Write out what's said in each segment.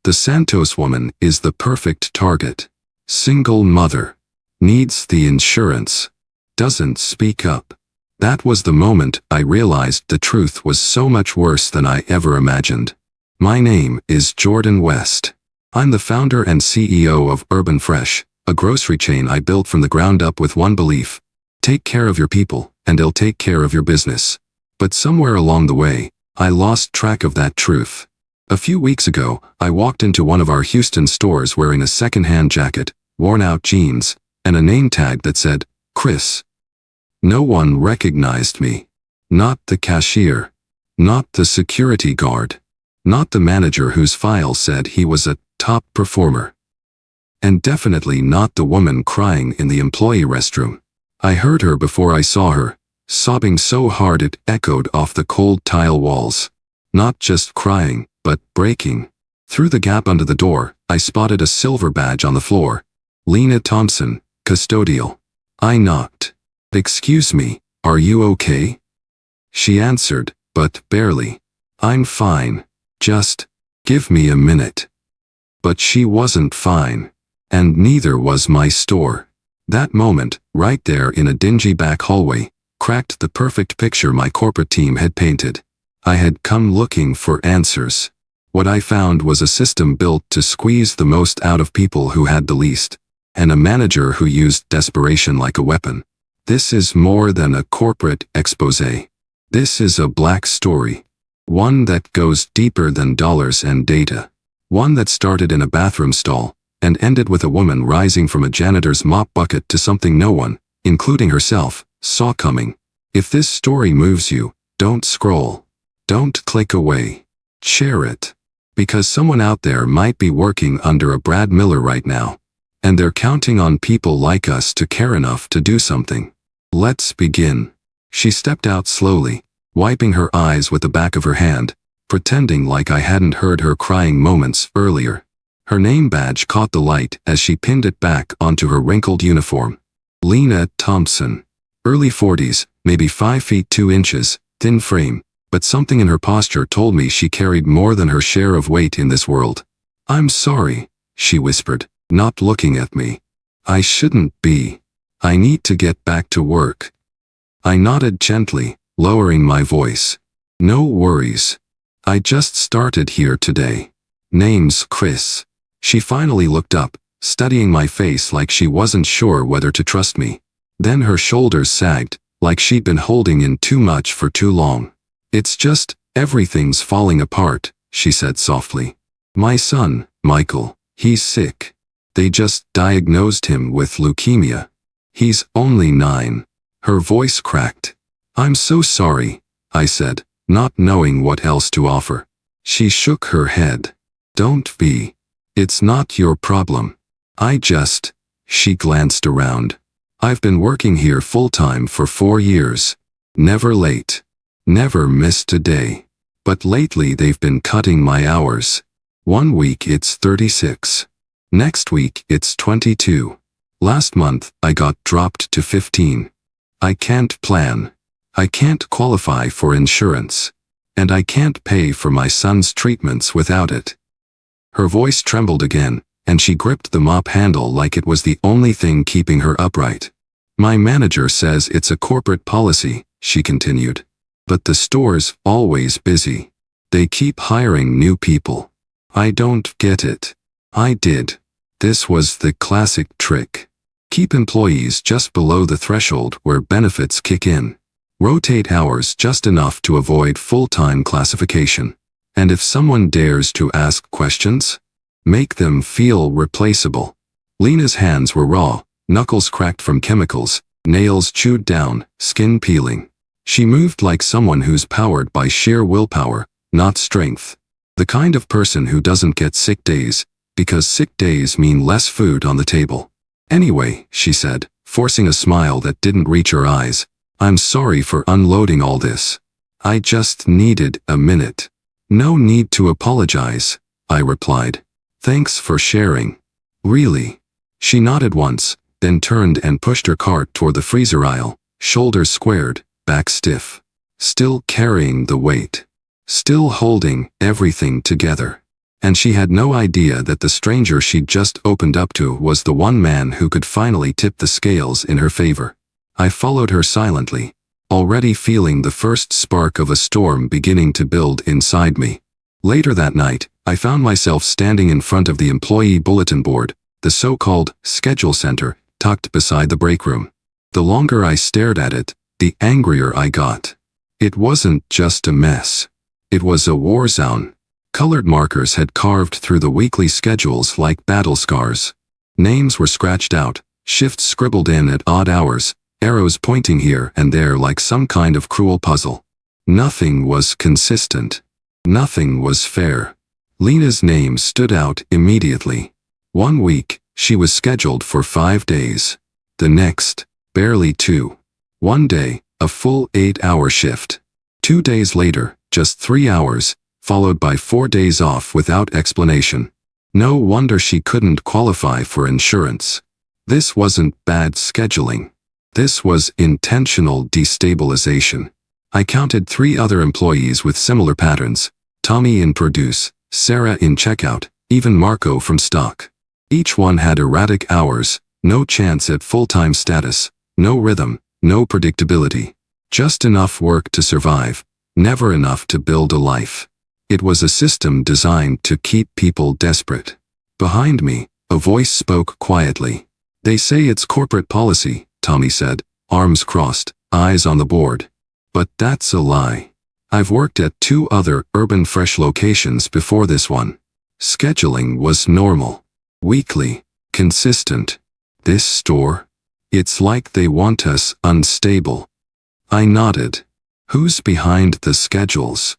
The Santos woman is the perfect target. Single mother. Needs the insurance. Doesn't speak up. That was the moment I realized the truth was so much worse than I ever imagined. My name is Jordan West. I'm the founder and CEO of Urban Fresh, a grocery chain I built from the ground up with one belief: take care of your people, and they'll take care of your business. But somewhere along the way, I lost track of that truth. A few weeks ago, I walked into one of our Houston stores wearing a second-hand jacket, worn-out jeans, and a name tag that said, Chris. No one recognized me. Not the cashier. Not the security guard. Not the manager whose file said he was a top performer. And definitely not the woman crying in the employee restroom. I heard her before I saw her, sobbing so hard it echoed off the cold tile walls. Not just crying, but breaking. Through the gap under the door, I spotted a silver badge on the floor. Lena Thompson, custodial. I knocked. Excuse me, are you okay? She answered, but barely. I'm fine. Just give me a minute. But she wasn't fine. And neither was my store. That moment, right there in a dingy back hallway, cracked the perfect picture my corporate team had painted. I had come looking for answers. What I found was a system built to squeeze the most out of people who had the least, and a manager who used desperation like a weapon. This is more than a corporate exposé. This is a black story. One that goes deeper than dollars and data. One that started in a bathroom stall, and ended with a woman rising from a janitor's mop bucket to something no one, including herself, saw coming. If this story moves you, don't scroll. Don't click away. Share it. Because someone out there might be working under a Brad Miller right now. And they're counting on people like us to care enough to do something. Let's begin. She stepped out slowly, wiping her eyes with the back of her hand, pretending like I hadn't heard her crying moments earlier. Her name badge caught the light as she pinned it back onto her wrinkled uniform. Lena Thompson. Early 40s, maybe 5 feet 2 inches, thin frame, but something in her posture told me she carried more than her share of weight in this world. I'm sorry, she whispered, not looking at me. I shouldn't be. I need to get back to work. I nodded gently, lowering my voice. No worries. I just started here today. Name's Chris. She finally looked up, studying my face like she wasn't sure whether to trust me. Then her shoulders sagged, like she'd been holding in too much for too long. It's just, everything's falling apart, she said softly. My son, Michael, he's sick. They just diagnosed him with leukemia. He's only 9. Her voice cracked. I'm so sorry, I said, not knowing what else to offer. She shook her head. Don't be. It's not your problem. She glanced around. I've been working here full-time for 4 years. Never late. Never missed a day. But lately they've been cutting my hours. 1 week it's 36. Next week it's 22. Last month I got dropped to 15. I can't plan. I can't qualify for insurance. And I can't pay for my son's treatments without it. Her voice trembled again, and she gripped the mop handle like it was the only thing keeping her upright. My manager says it's a corporate policy, she continued. But the store's always busy. They keep hiring new people. I don't get it. I did. This was the classic trick. Keep employees just below the threshold where benefits kick in. Rotate hours just enough to avoid full-time classification. And if someone dares to ask questions, make them feel replaceable. Lena's hands were raw, knuckles cracked from chemicals, nails chewed down, skin peeling. She moved like someone who's powered by sheer willpower, not strength. The kind of person who doesn't get sick days, because sick days mean less food on the table. Anyway, she said, forcing a smile that didn't reach her eyes, I'm sorry for unloading all this. I just needed a minute. No need to apologize, I replied. Thanks for sharing. Really? She nodded once, then turned and pushed her cart toward the freezer aisle, shoulders squared, back stiff. Still carrying the weight. Still holding everything together. And she had no idea that the stranger she'd just opened up to was the one man who could finally tip the scales in her favor. I followed her silently, already feeling the first spark of a storm beginning to build inside me. Later that night, I found myself standing in front of the employee bulletin board, the so-called schedule center, tucked beside the break room. The longer I stared at it, the angrier I got. It wasn't just a mess. It was a war zone. Colored markers had carved through the weekly schedules like battle scars. Names were scratched out, shifts scribbled in at odd hours, arrows pointing here and there like some kind of cruel puzzle. Nothing was consistent. Nothing was fair. Lena's name stood out immediately. One week, she was scheduled for 5 days. The next, barely 2. One day, a full 8-hour shift. 2 days later, just 3 hours, followed by 4 days off without explanation. No wonder she couldn't qualify for insurance. This wasn't bad scheduling. This was intentional destabilization. I counted 3 other employees with similar patterns: Tommy in produce, Sarah in checkout, even Marco from stock. Each one had erratic hours, no chance at full-time status, no rhythm, no predictability. Just enough work to survive, never enough to build a life. It was a system designed to keep people desperate. Behind me, a voice spoke quietly. "They say it's corporate policy," Tommy said, arms crossed, eyes on the board. "But that's a lie. I've worked at 2 other Urban Fresh locations before this one. Scheduling was normal. Weekly. Consistent. This store? It's like they want us unstable." I nodded. "Who's behind the schedules?"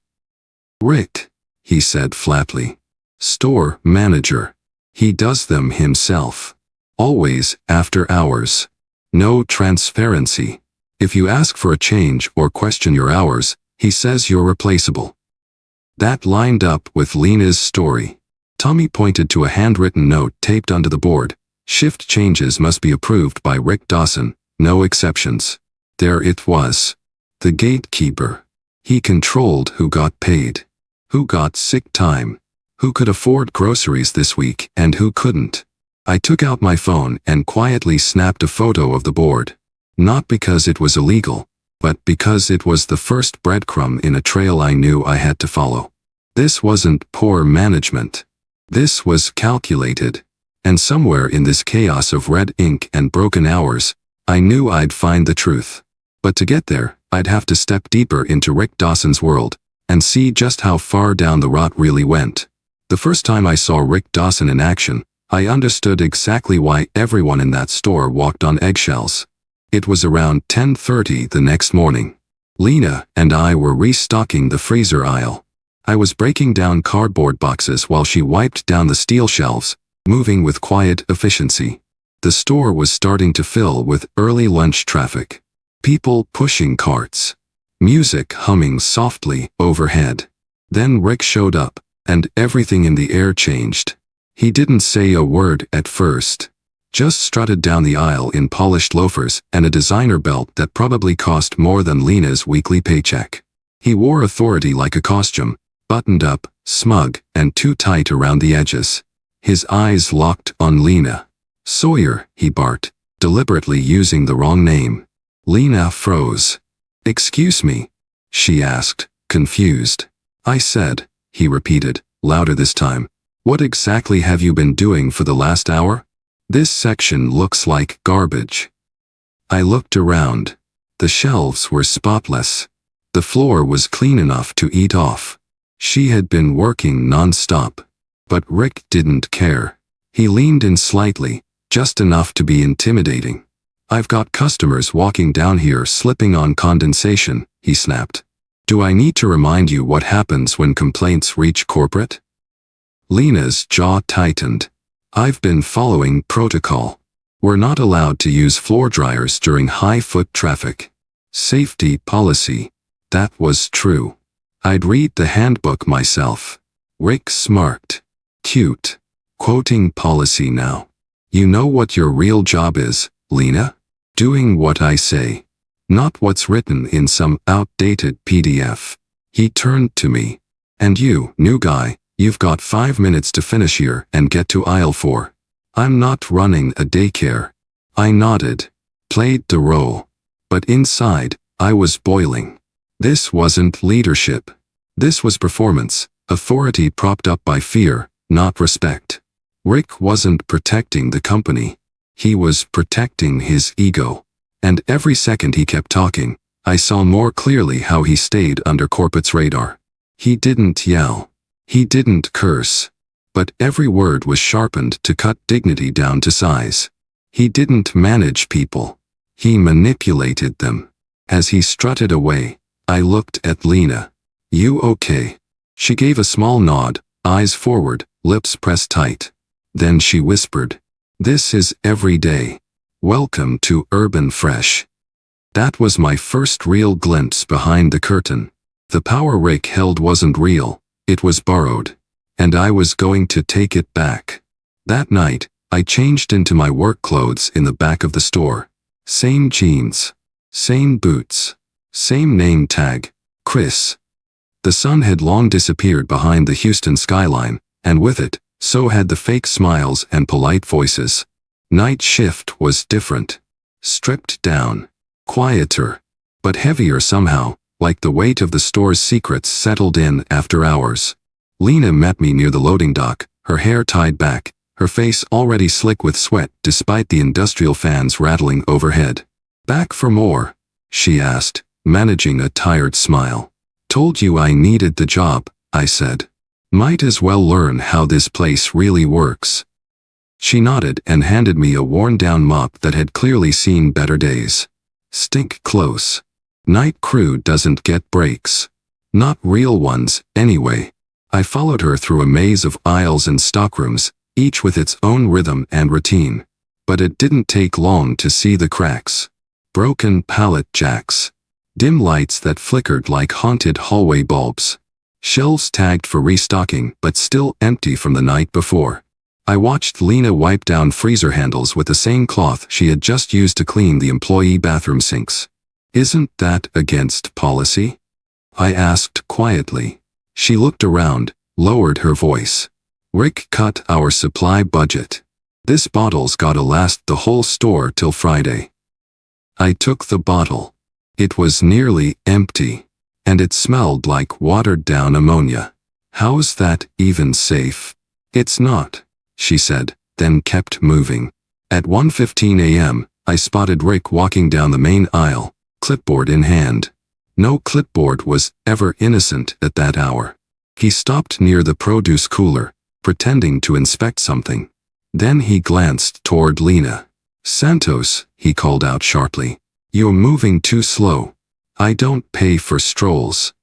"Rick," he said flatly. "Store manager. He does them himself. Always after hours. No transparency. If you ask for a change or question your hours, he says you're replaceable." That lined up with Lena's story. Tommy pointed to a handwritten note taped onto the board. "Shift changes must be approved by Rick Dawson, no exceptions." There it was. The gatekeeper. He controlled who got paid, who got sick time, who could afford groceries this week and who couldn't. I took out my phone and quietly snapped a photo of the board. Not because it was illegal, but because it was the first breadcrumb in a trail I knew I had to follow. This wasn't poor management. This was calculated. And somewhere in this chaos of red ink and broken hours, I knew I'd find the truth. But to get there, I'd have to step deeper into Rick Dawson's world and see just how far down the rot really went. The first time I saw Rick Dawson in action, I understood exactly why everyone in that store walked on eggshells. It was around 10:30 the next morning. Lena and I were restocking the freezer aisle. I was breaking down cardboard boxes while she wiped down the steel shelves, moving with quiet efficiency. The store was starting to fill with early lunch traffic. People pushing carts. Music humming softly overhead. Then Rick showed up, and everything in the air changed. He didn't say a word at first. Just strutted down the aisle in polished loafers and a designer belt that probably cost more than Lena's weekly paycheck. He wore authority like a costume, buttoned up, smug, and too tight around the edges. His eyes locked on Lena. "Sawyer," he barked, deliberately using the wrong name. Lena froze. "Excuse me?" she asked, confused. "I said," he repeated, louder this time. "What exactly have you been doing for the last hour? This section looks like garbage." I looked around. The shelves were spotless. The floor was clean enough to eat off. She had been working non-stop. But Rick didn't care. He leaned in slightly, just enough to be intimidating. "I've got customers walking down here slipping on condensation," he snapped. "Do I need to remind you what happens when complaints reach corporate?" Lena's jaw tightened. "I've been following protocol. We're not allowed to use floor dryers during high foot traffic. Safety policy." That was true. I'd read the handbook myself. Rick smirked. "Cute. Quoting policy now. You know what your real job is, Lena? Doing what I say. Not what's written in some outdated PDF." He turned to me. "And you, new guy, You've got 5 minutes to finish here and get to aisle 4. I'm not running a daycare. I nodded, played the role. But inside, I was boiling. This wasn't leadership. This was performance, authority propped up by fear, not respect. Rick wasn't protecting the company. He was protecting his ego. And every second he kept talking, I saw more clearly how he stayed under corporate's radar. He didn't yell. He didn't curse. But every word was sharpened to cut dignity down to size. He didn't manage people. He manipulated them. As he strutted away, I looked at Lena. You okay? She gave a small nod, eyes forward, lips pressed tight. Then she whispered, This is every day. Welcome to Urban Fresh. That was my first real glimpse behind the curtain. The power Rick held wasn't real, it was borrowed. And I was going to take it back. That night, I changed into my work clothes in the back of the store. Same jeans. Same boots. Same name tag, Chris. The sun had long disappeared behind the Houston skyline, and with it, so had the fake smiles and polite voices. Night shift was different. Stripped down. Quieter. But heavier somehow, like the weight of the store's secrets settled in after hours. Lena met me near the loading dock, her hair tied back, her face already slick with sweat despite the industrial fans rattling overhead. Back for more? She asked, managing a tired smile. Told you I needed the job, I said. Might as well learn how this place really works. She nodded and handed me a worn-down mop that had clearly seen better days. Stink close. Night crew doesn't get breaks. Not real ones, anyway. I followed her through a maze of aisles and stockrooms, each with its own rhythm and routine. But it didn't take long to see the cracks. Broken pallet jacks. Dim lights that flickered like haunted hallway bulbs. Shelves tagged for restocking but still empty from the night before. I watched Lena wipe down freezer handles with the same cloth she had just used to clean the employee bathroom sinks. Isn't that against policy? I asked quietly. She looked around, lowered her voice. Rick cut our supply budget. This bottle's gotta last the whole store till Friday. I took the bottle. It was nearly empty. And it smelled like watered-down ammonia. How's that even safe? It's not, she said, then kept moving. At 1:15 a.m., I spotted Rick walking down the main aisle, clipboard in hand. No clipboard was ever innocent at that hour. He stopped near the produce cooler, pretending to inspect something. Then he glanced toward Lena. Santos, he called out sharply. You're moving too slow. I don't pay for strolls.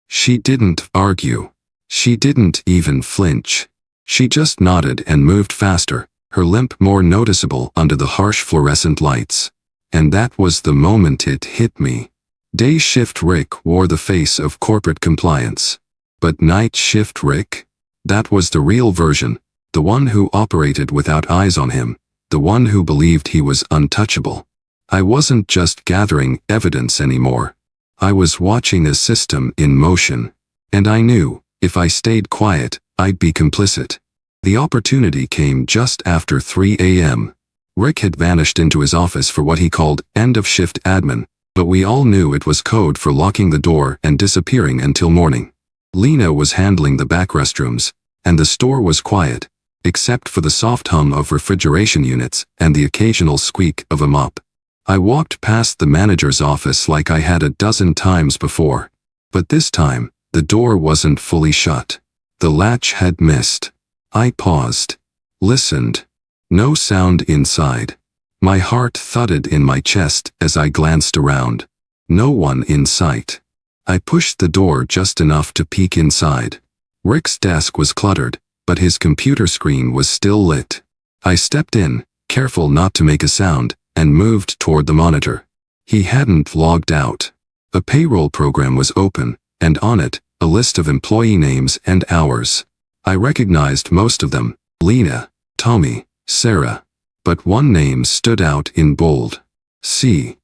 She didn't argue. She didn't even flinch. She just nodded and moved faster, her limp more noticeable under the harsh fluorescent lights. And that was the moment it hit me. Day shift Rick wore the face of corporate compliance. But night shift Rick? That was the real version, the one who operated without eyes on him, the one who believed he was untouchable. I wasn't just gathering evidence anymore. I was watching a system in motion. And I knew, if I stayed quiet, I'd be complicit. The opportunity came just after 3 a.m. Rick had vanished into his office for what he called end-of-shift admin, but we all knew it was code for locking the door and disappearing until morning. Lena was handling the back restrooms, and the store was quiet, except for the soft hum of refrigeration units and the occasional squeak of a mop. I walked past the manager's office like I had a dozen times before. But this time, the door wasn't fully shut. The latch had missed. I paused. Listened. No sound inside. My heart thudded in my chest as I glanced around. No one in sight. I pushed the door just enough to peek inside. Rick's desk was cluttered, but his computer screen was still lit. I stepped in, careful not to make a sound, and moved toward the monitor. He hadn't logged out. A payroll program was open, and on it, a list of employee names and hours. I recognized most of them, Lena, Tommy, Sarah. But one name stood out in bold. C.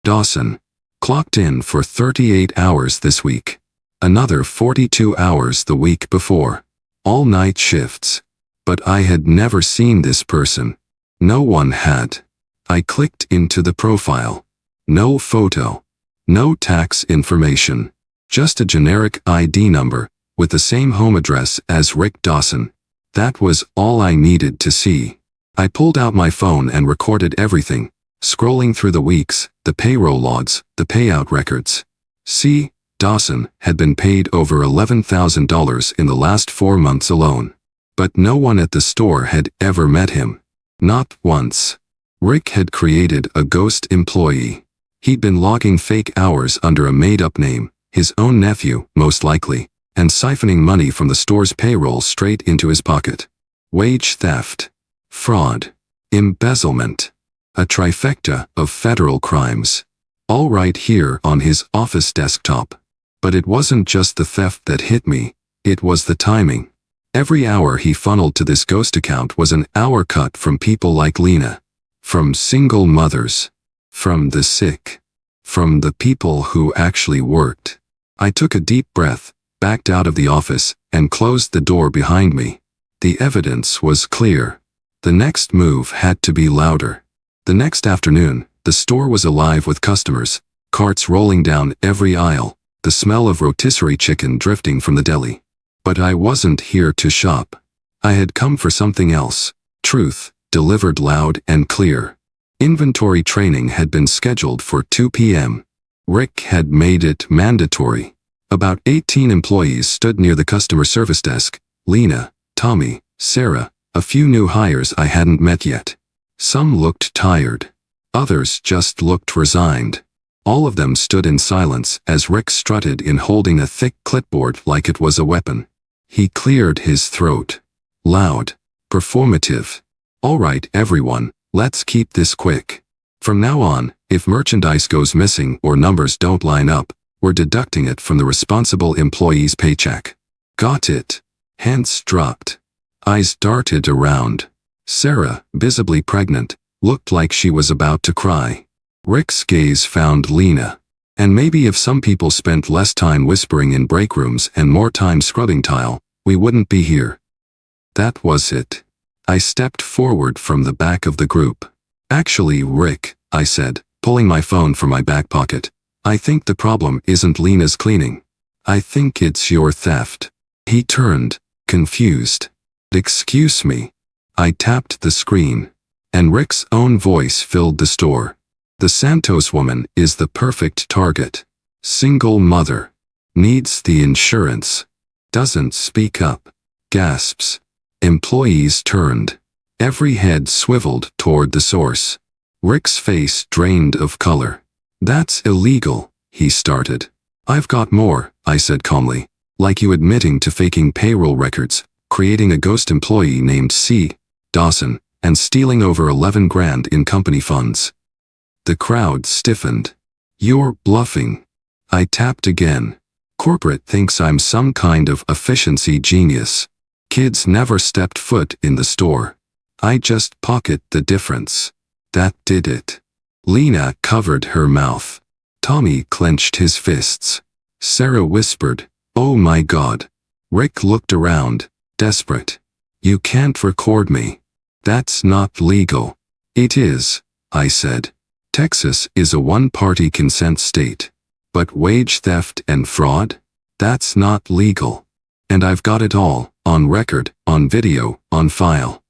Dawson. Clocked in for 38 hours this week. Another 42 hours the week before. all night shifts. But I had never seen this person. No one had. I clicked into the profile. No photo. No tax information. Just a generic ID number, with the same home address as Rick Dawson. That was all I needed to see. I pulled out my phone and recorded everything, scrolling through the weeks, the payroll logs, the payout records. See, Dawson had been paid over $11,000 in the last 4 months alone. But no one at the store had ever met him. Not once. Rick had created a ghost employee. He'd been logging fake hours under a made-up name, his own nephew, most likely, and siphoning money from the store's payroll straight into his pocket. Wage theft. Fraud. Embezzlement. A trifecta of federal crimes. All right here on his office desktop. But it wasn't just the theft that hit me, it was the timing. Every hour he funneled to this ghost account was an hour cut from people like Lena. From single mothers. From the sick. From the people who actually worked. I took a deep breath, backed out of the office, and closed the door behind me. The evidence was clear. The next move had to be louder. The next afternoon, the store was alive with customers, carts rolling down every aisle, the smell of rotisserie chicken drifting from the deli. But I wasn't here to shop. I had come for something else. Truth, delivered loud and clear. Inventory training had been scheduled for 2 p.m. Rick had made it mandatory. About 18 employees stood near the customer service desk. Lena, Tommy, Sarah, a few new hires I hadn't met yet. Some looked tired. Others just looked resigned. All of them stood in silence as Rick strutted in holding a thick clipboard like it was a weapon. He cleared his throat. Loud. Performative. All right, everyone, let's keep this quick. From now on, if merchandise goes missing or numbers don't line up, we're deducting it from the responsible employee's paycheck. Got it? Hands dropped. Eyes darted around. Sarah, visibly pregnant, looked like she was about to cry. Rick's gaze found Lena. And maybe if some people spent less time whispering in break rooms and more time scrubbing tile, we wouldn't be here. That was it. I stepped forward from the back of the group. Actually, Rick, I said, pulling my phone from my back pocket, I think the problem isn't Lena's cleaning. I think it's your theft. He turned, confused. Excuse me. I tapped the screen. And Rick's own voice filled the store. The Santos woman is the perfect target. Single mother. Needs the insurance. Doesn't speak up. Gasps. Employees turned. Every head swiveled toward the source. Rick's face drained of color. That's illegal, he started. I've got more, I said calmly. Like you admitting to faking payroll records, creating a ghost employee named C. Dawson, and stealing over 11 grand in company funds. The crowd stiffened. You're bluffing. I tapped again. Corporate thinks I'm some kind of efficiency genius. Kids never stepped foot in the store. I just pocket the difference. That did it. Lena covered her mouth. Tommy clenched his fists. Sarah whispered, "Oh my God." Rick looked around, desperate. You can't record me. That's not legal. It is, I said. Texas is a one-party consent state. But wage theft and fraud? That's not legal. And I've got it all, on record, on video, on file.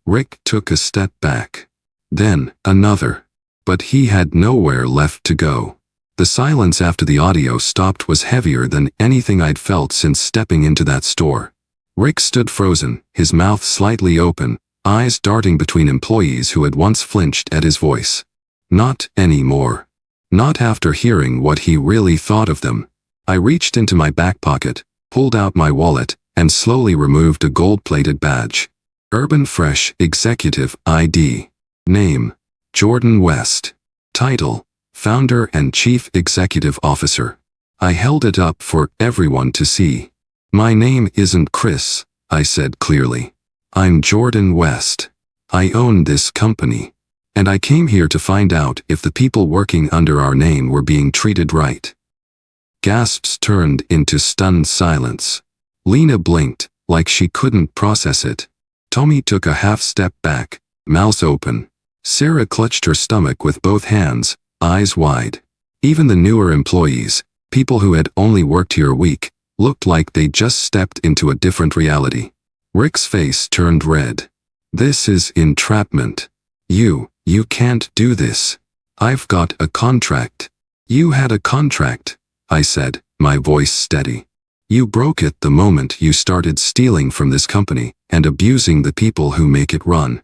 Rick took a step back. Then, another. But he had nowhere left to go. The silence after the audio stopped was heavier than anything I'd felt since stepping into that store. Rick stood frozen, his mouth slightly open, eyes darting between employees who had once flinched at his voice. Not anymore. Not after hearing what he really thought of them. I reached into my back pocket, pulled out my wallet, and slowly removed a gold-plated badge. Urban Fresh Executive ID. Name: Jordan West. Title: Founder and Chief Executive Officer. I held it up for everyone to see. My name isn't Chris, I said clearly. I'm Jordan West. I own this company. And I came here to find out if the people working under our name were being treated right. Gasps turned into stunned silence. Lena blinked, like she couldn't process it. Tommy took a half step back, mouth open. Sarah clutched her stomach with both hands, eyes wide. Even the newer employees, people who had only worked here a week, looked like they just stepped into a different reality. Rick's face turned red. This is entrapment. You can't do this. I've got a contract. You had a contract, I said, my voice steady. You broke it the moment you started stealing from this company and abusing the people who make it run.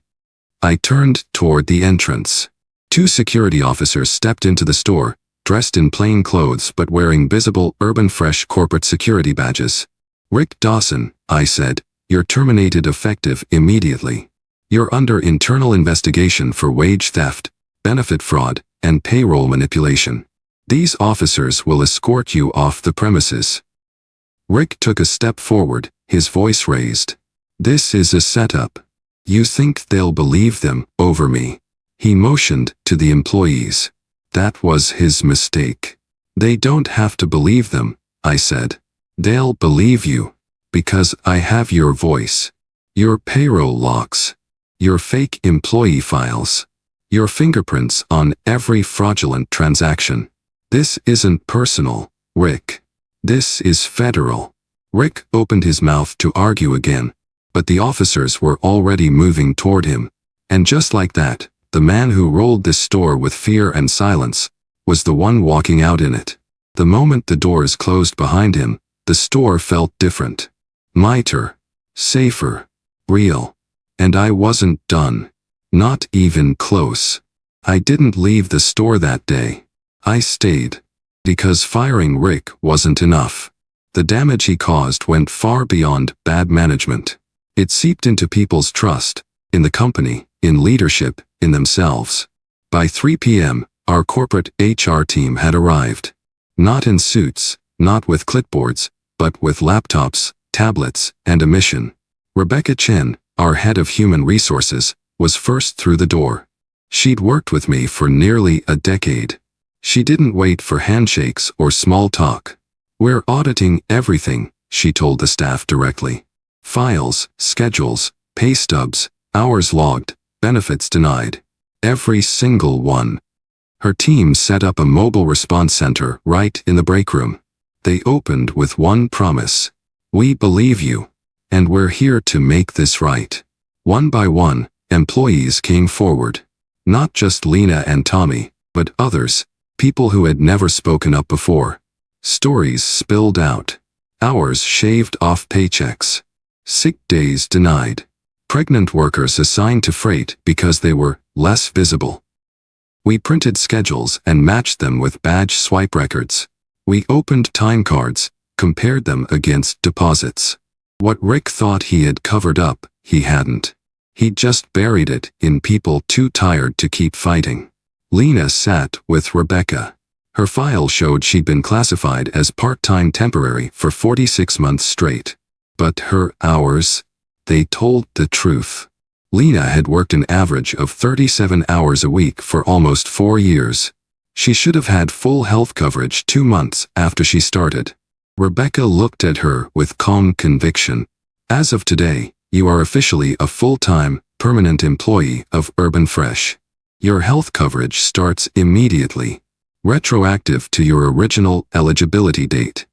I turned toward the entrance. 2 security officers stepped into the store, dressed in plain clothes but wearing visible Urban Fresh corporate security badges. Rick Dawson, I said, you're terminated effective immediately. You're under internal investigation for wage theft, benefit fraud, and payroll manipulation. These officers will escort you off the premises. Rick took a step forward, his voice raised. This is a setup. You think they'll believe them over me? He motioned to the employees. That was his mistake. They don't have to believe them, I said. They'll believe you. Because I have your voice. Your payroll logs. Your fake employee files. Your fingerprints on every fraudulent transaction. This isn't personal, Rick. This is federal. Rick opened his mouth to argue again, but the officers were already moving toward him. And just like that, the man who rolled this store with fear and silence was the one walking out in it. The moment the doors closed behind him, the store felt different. Lighter, safer, real. And I wasn't done. Not even close. I didn't leave the store that day. I stayed. Because firing Rick wasn't enough. The damage he caused went far beyond bad management. It seeped into people's trust, in the company, in leadership, in themselves. By 3 p.m., our corporate HR team had arrived. Not in suits, not with clipboards, but with laptops, tablets, and a mission. Rebecca Chen, our head of human resources, was first through the door. She'd worked with me for nearly a decade. She didn't wait for handshakes or small talk. We're auditing everything, she told the staff directly. Files, schedules, pay stubs, hours logged, benefits denied. Every single one. Her team set up a mobile response center right in the break room. They opened with one promise. We believe you. And we're here to make this right. One by one, employees came forward. Not just Lena and Tommy, but others, people who had never spoken up before. Stories spilled out. Hours shaved off paychecks. Sick days denied. Pregnant workers assigned to freight because they were less visible. We printed schedules and matched them with badge swipe records. We opened time cards, compared them against deposits. What Rick thought he had covered up, he hadn't. He just buried it in people too tired to keep fighting. Lena sat with Rebecca. Her file showed she'd been classified as part-time temporary for 46 months straight. But her hours? They told the truth. Lena had worked an average of 37 hours a week for almost 4 years. She should have had full health coverage 2 months after she started. Rebecca looked at her with calm conviction. As of today, you are officially a full-time, permanent employee of Urban Fresh. Your health coverage starts immediately, retroactive to your original eligibility date.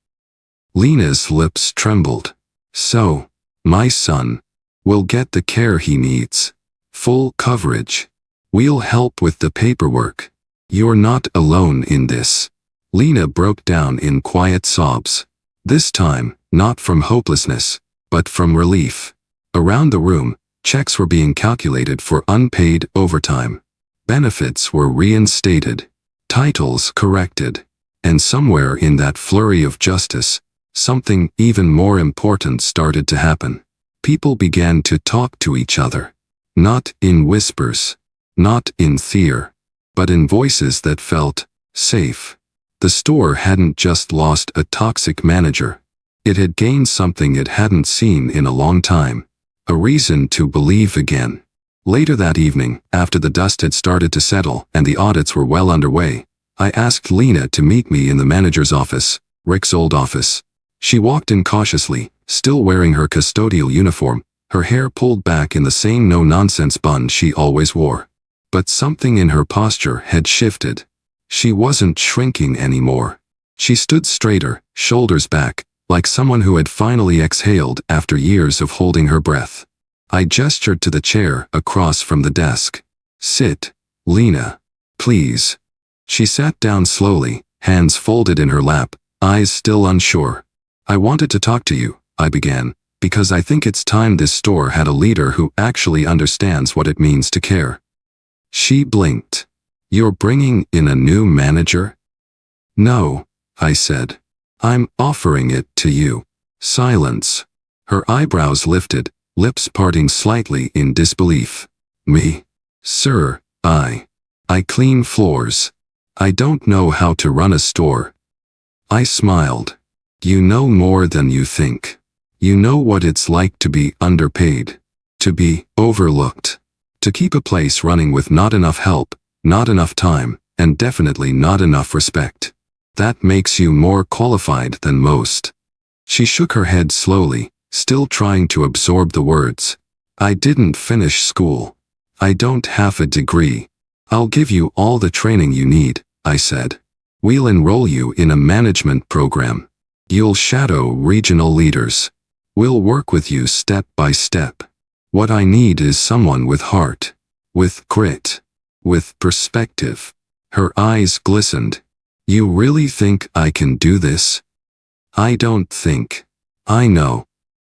Lena's lips trembled. So, my son will get the care he needs. Full coverage. We'll help with the paperwork. You're not alone in this. Lena broke down in quiet sobs. This time, not from hopelessness, but from relief. Around the room, checks were being calculated for unpaid overtime. Benefits were reinstated. Titles corrected. And somewhere in that flurry of justice, something even more important started to happen. People began to talk to each other. Not in whispers. Not in fear. But in voices that felt safe. The store hadn't just lost a toxic manager. It had gained something it hadn't seen in a long time. A reason to believe again. Later that evening, after the dust had started to settle and the audits were well underway, I asked Lena to meet me in the manager's office, Rick's old office. She walked in cautiously, still wearing her custodial uniform, her hair pulled back in the same no-nonsense bun she always wore. But something in her posture had shifted. She wasn't shrinking anymore. She stood straighter, shoulders back, like someone who had finally exhaled after years of holding her breath. I gestured to the chair across from the desk. "Sit, Lena. Please." She sat down slowly, hands folded in her lap, eyes still unsure. "I wanted to talk to you," I began, "because I think it's time this store had a leader who actually understands what it means to care." She blinked. "You're bringing in a new manager?" "No," I said. "I'm offering it to you." Silence. Her eyebrows lifted, lips parting slightly in disbelief. "Me? Sir, I clean floors. I don't know how to run a store." I smiled. "You know more than you think. You know what it's like to be underpaid, to be overlooked, to keep a place running with not enough help, not enough time, and definitely not enough respect. That makes you more qualified than most." She shook her head slowly, still trying to absorb the words. "I didn't finish school. I don't have a degree. I'll give you all the training you need," I said. "We'll enroll you in a management program. You'll shadow regional leaders. We'll work with you step by step. What I need is someone with heart, with grit, with perspective." Her eyes glistened. "You really think I can do this?" "I don't think. I know."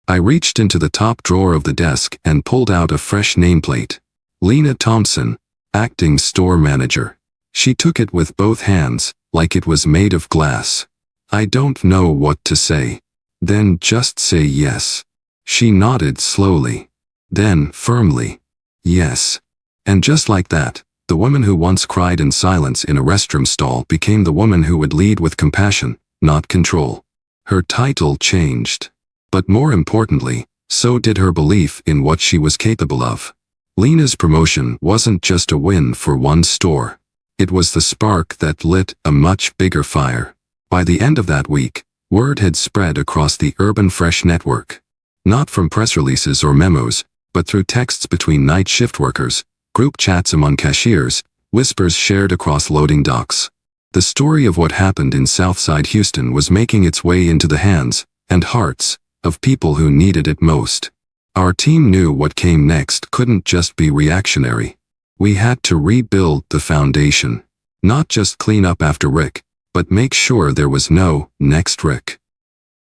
I reached into the top drawer of the desk and pulled out a fresh nameplate. "Lena Thompson, Acting Store Manager." She took it with both hands, like it was made of glass. "I don't know what to say." "Then just say yes." She nodded slowly. Then firmly. "Yes." And just like that, the woman who once cried in silence in a restroom stall became the woman who would lead with compassion, not control. Her title changed. But more importantly, so did her belief in what she was capable of. Lena's promotion wasn't just a win for one store. It was the spark that lit a much bigger fire. By the end of that week, word had spread across the Urban Fresh network. Not from press releases or memos, but through texts between night shift workers, group chats among cashiers, whispers shared across loading docks. The story of what happened in Southside Houston was making its way into the hands and hearts of people who needed it most. Our team knew what came next couldn't just be reactionary. We had to rebuild the foundation. Not just clean up after Rick, but make sure there was no next Rick.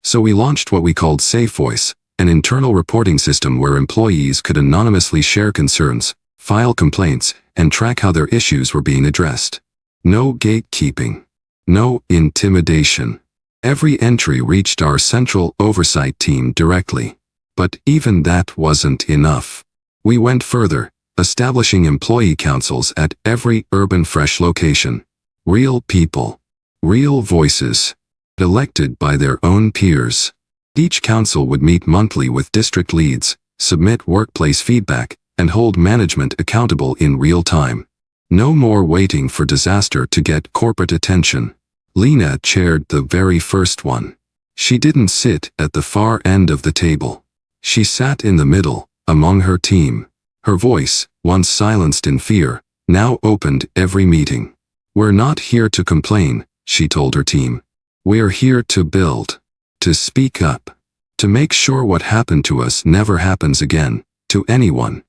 So we launched what we called Safe Voice, an internal reporting system where employees could anonymously share concerns, file complaints, and track how their issues were being addressed. No gatekeeping. No intimidation. Every entry reached our central oversight team directly. But even that wasn't enough. We went further, establishing employee councils at every Urban Fresh location. Real people. Real voices. Elected by their own peers. Each council would meet monthly with district leads, submit workplace feedback, and hold management accountable in real time. No more waiting for disaster to get corporate attention. Lena chaired the very first one. She didn't sit at the far end of the table. She sat in the middle, among her team. Her voice, once silenced in fear, now opened every meeting. "We're not here to complain," she told her team. "We're here to build, to speak up, to make sure what happened to us never happens again, to anyone."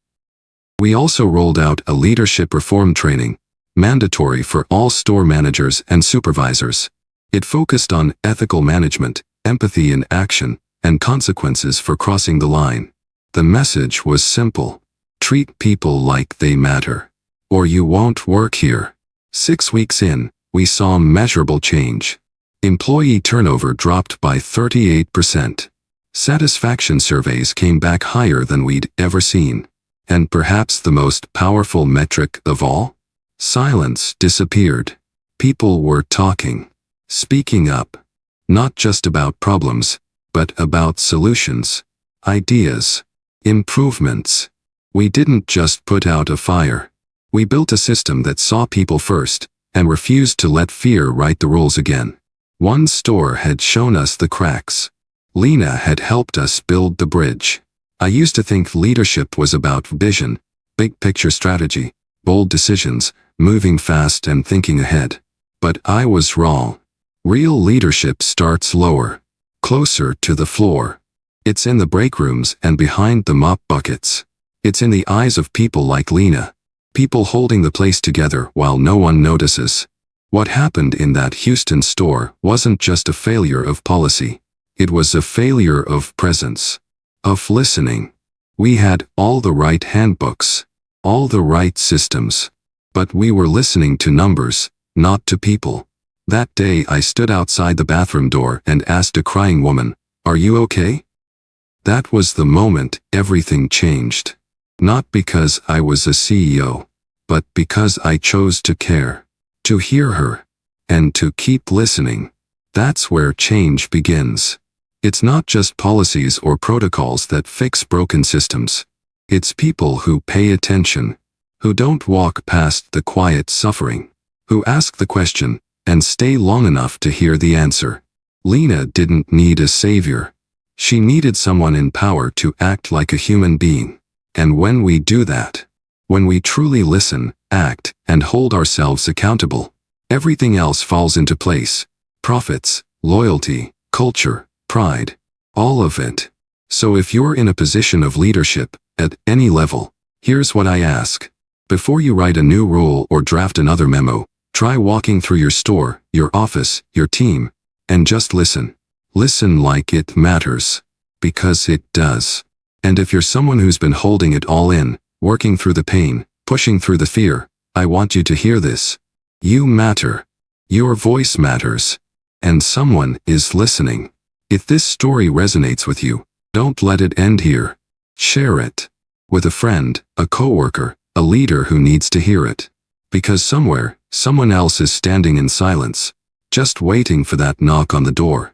We also rolled out a leadership reform training, mandatory for all store managers and supervisors. It focused on ethical management, empathy in action, and consequences for crossing the line. The message was simple. Treat people like they matter, or you won't work here. 6 weeks in, we saw measurable change. Employee turnover dropped by 38%. Satisfaction surveys came back higher than we'd ever seen. And perhaps the most powerful metric of all? Silence disappeared. People were talking, speaking up, not just about problems, but about solutions, ideas, improvements. We didn't just put out a fire. We built a system that saw people first and refused to let fear write the rules again. One store had shown us the cracks. Lena had helped us build the bridge. I used to think leadership was about vision, big picture strategy, bold decisions, moving fast and thinking ahead. But I was wrong. Real leadership starts lower, closer to the floor. It's in the break rooms and behind the mop buckets. It's in the eyes of people like Lena, people holding the place together while no one notices. What happened in that Houston store wasn't just a failure of policy. It was a failure of presence, of listening. We had all the right handbooks, all the right systems, but we were listening to numbers, not to people. That day I stood outside the bathroom door and asked a crying woman, "Are you okay?" That was the moment everything changed. Not because I was a CEO, but because I chose to care, to hear her, and to keep listening. That's where change begins. It's not just policies or protocols that fix broken systems. It's people who pay attention, who don't walk past the quiet suffering, who ask the question and stay long enough to hear the answer. Lena didn't need a savior. She needed someone in power to act like a human being. And when we do that, when we truly listen, act, and hold ourselves accountable, everything else falls into place. Profits, loyalty, culture, pride, all of it. So if you're in a position of leadership, at any level, here's what I ask. Before you write a new rule or draft another memo, try walking through your store, your office, your team, and just listen. Listen like it matters. Because it does. And if you're someone who's been holding it all in, working through the pain, pushing through the fear, I want you to hear this. You matter. Your voice matters. And someone is listening. If this story resonates with you, don't let it end here. Share it. With a friend, a coworker, a leader who needs to hear it. Because somewhere, someone else is standing in silence, just waiting for that knock on the door.